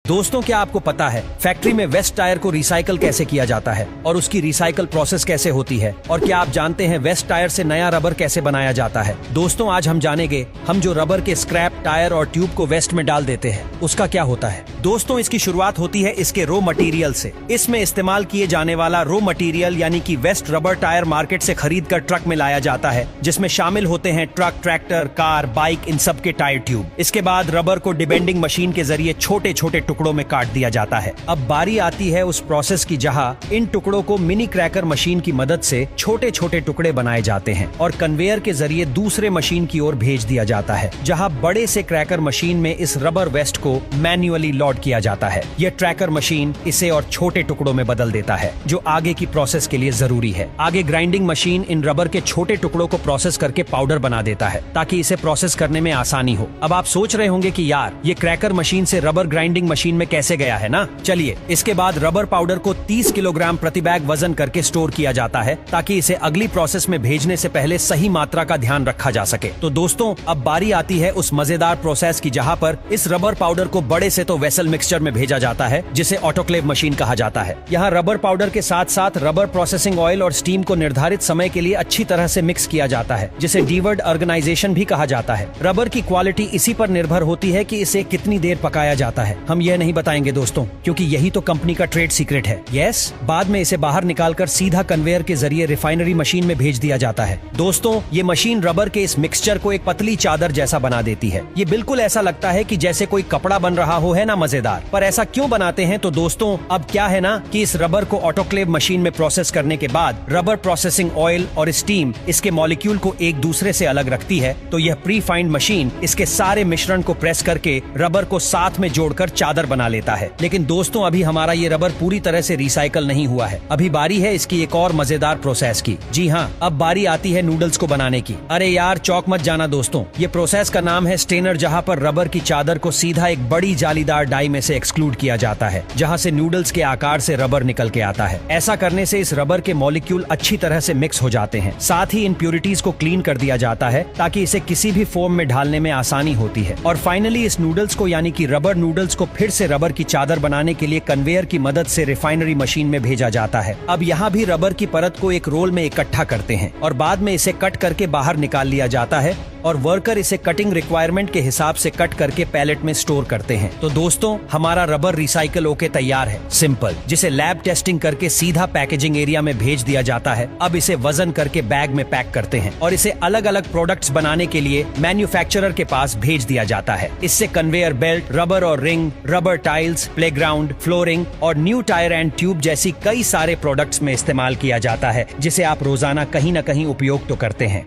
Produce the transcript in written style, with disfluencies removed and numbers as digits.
दोस्तों, क्या आपको पता है फैक्ट्री में वेस्ट टायर को रिसाइकल कैसे किया जाता है और उसकी रिसाइकल प्रोसेस कैसे होती है? और क्या आप जानते हैं वेस्ट टायर से नया रबर कैसे बनाया जाता है? दोस्तों, आज हम जानेंगे हम जो रबर के स्क्रैप, टायर और ट्यूब को वेस्ट में डाल देते हैं उसका क्या होता है। दोस्तों, इसकी शुरुआत होती है इसके रॉ मटेरियल से। इसमें इस्तेमाल किए जाने वाला रॉ मटेरियल यानी कि वेस्ट रबर टायर मार्केट से खरीद कर ट्रक में लाया जाता है, जिसमें शामिल होते हैं ट्रक, ट्रैक्टर, कार, बाइक, इन सब के टायर ट्यूब। इसके बाद रबर को डिबेंडिंग मशीन के जरिए छोटे छोटे टुकड़ों में काट दिया जाता है। अब बारी आती है उस प्रोसेस की जहां इन टुकड़ों को मिनी क्रैकर मशीन की मदद से छोटे छोटे टुकड़े बनाए जाते हैं और कन्वेयर के जरिए दूसरे मशीन की ओर भेज दिया जाता है, जहां बड़े से क्रैकर मशीन में इस रबर वेस्ट को मैन्युअली लोड किया जाता है। यह ट्रैकर मशीन इसे और छोटे टुकड़ों में बदल देता है, जो आगे की प्रोसेस के लिए जरूरी है। आगे ग्राइंडिंग मशीन इन रबर के छोटे टुकड़ों को प्रोसेस करके पाउडर बना देता है, ताकि इसे प्रोसेस करने में आसानी हो। अब आप सोच रहे होंगे कि यार, ये क्रैकर मशीन से रबर ग्राइंडिंग मशीन में कैसे गया है ना? चलिए, इसके बाद रबर पाउडर को 30 किलोग्राम प्रति बैग वजन करके स्टोर किया जाता है, ताकि इसे अगली प्रोसेस में भेजने से पहले सही मात्रा का ध्यान रखा जा सके। तो दोस्तों, अब बारी आती है उस मजेदार प्रोसेस की जहां पर इस रबर पाउडर को बड़े से तो वेसल मिक्सचर में भेजा जाता है, जिसे ऑटोक्लेव मशीन कहा जाता है। यहाँ रबर पाउडर के साथ साथ रबर प्रोसेसिंग ऑयल और स्टीम को निर्धारित समय के लिए अच्छी तरह से मिक्स किया जाता है, जिसे डीवर्ड ऑर्गेनाइजेशन भी कहा जाता है। रबर की क्वालिटी इसी पर निर्भर होती है कि इसे कितनी देर पकाया जाता है। हम यह नहीं बताएंगे दोस्तों, क्योंकि यही तो कंपनी का ट्रेड सीक्रेट है। यस, बाद में इसे बाहर निकालकर सीधा कन्वेयर के जरिए रिफाइनरी मशीन में भेज दिया जाता है। दोस्तों, ये मशीन रबर के इस मिक्सचर को एक पतली चादर जैसा बना देती है। ये बिल्कुल ऐसा लगता है कि जैसे कोई कपड़ा बन रहा हो, है ना? मजेदार। पर ऐसा क्यों बनाते हैं? तो दोस्तों, अब क्या है ना कि इस रबर को ऑटोक्लेव मशीन में प्रोसेस करने के बाद रबर प्रोसेसिंग ऑयल और स्टीम इसके मॉलिक्यूल को एक दूसरे से अलग रखती है। तो यह प्री फाइंड मशीन इसके सारे मिश्रण को प्रेस करके रबर को साथ में जोड़कर चादर बना लेता है। लेकिन दोस्तों, अभी हमारा ये रबर पूरी तरह से रिसाइकल नहीं हुआ है। अभी बारी है इसकी एक और मजेदार प्रोसेस की। जी हाँ, अब बारी आती है नूडल्स को बनाने की। अरे यार, चौक मत जाना दोस्तों, ये प्रोसेस का नाम है स्टेनर, जहाँ पर रबर की चादर को सीधा एक बड़ी जालीदार डाई में से एक्सक्लूड किया जाता है, जहाँ से नूडल्स के आकार से रबर निकल के आता है। ऐसा करने से इस रबर के मॉलिक्यूल अच्छी तरह से मिक्स हो जाते हैं। साथ ही इम्प्योरिटीज को क्लीन कर दिया जाता है, ताकि इसे किसी भी फॉर्म में ढालने में आसानी होती है। और फाइनली इस नूडल्स को यानी कि रबर नूडल्स को फिर से रबर की चादर बनाने के लिए कन्वेयर की मदद से रिफाइनरी मशीन में भेजा जाता है। अब यहाँ भी रबर की परत को एक रोल में इकट्ठा करते हैं और बाद में इसे कट करके बाहर निकाल लिया जाता है और वर्कर इसे कटिंग रिक्वायरमेंट के हिसाब से कट करके पैलेट में स्टोर करते हैं। तो दोस्तों, हमारा रबर रिसाइकल होके तैयार है। सिंपल, जिसे लैब टेस्टिंग करके सीधा पैकेजिंग एरिया में भेज दिया जाता है। अब इसे वजन करके बैग में पैक करते हैं और इसे अलग अलग प्रोडक्ट्स बनाने के लिए मैन्युफैक्चरर के पास भेज दिया जाता है। इससे कन्वेयर बेल्ट, रबर और ring, rubber tiles, playground, flooring और न्यू टायर एंड ट्यूब जैसी कई सारे प्रोडक्ट्स में इस्तेमाल किया जाता है, जिसे आप रोजाना कहीं न कहीं उपयोग तो करते हैं।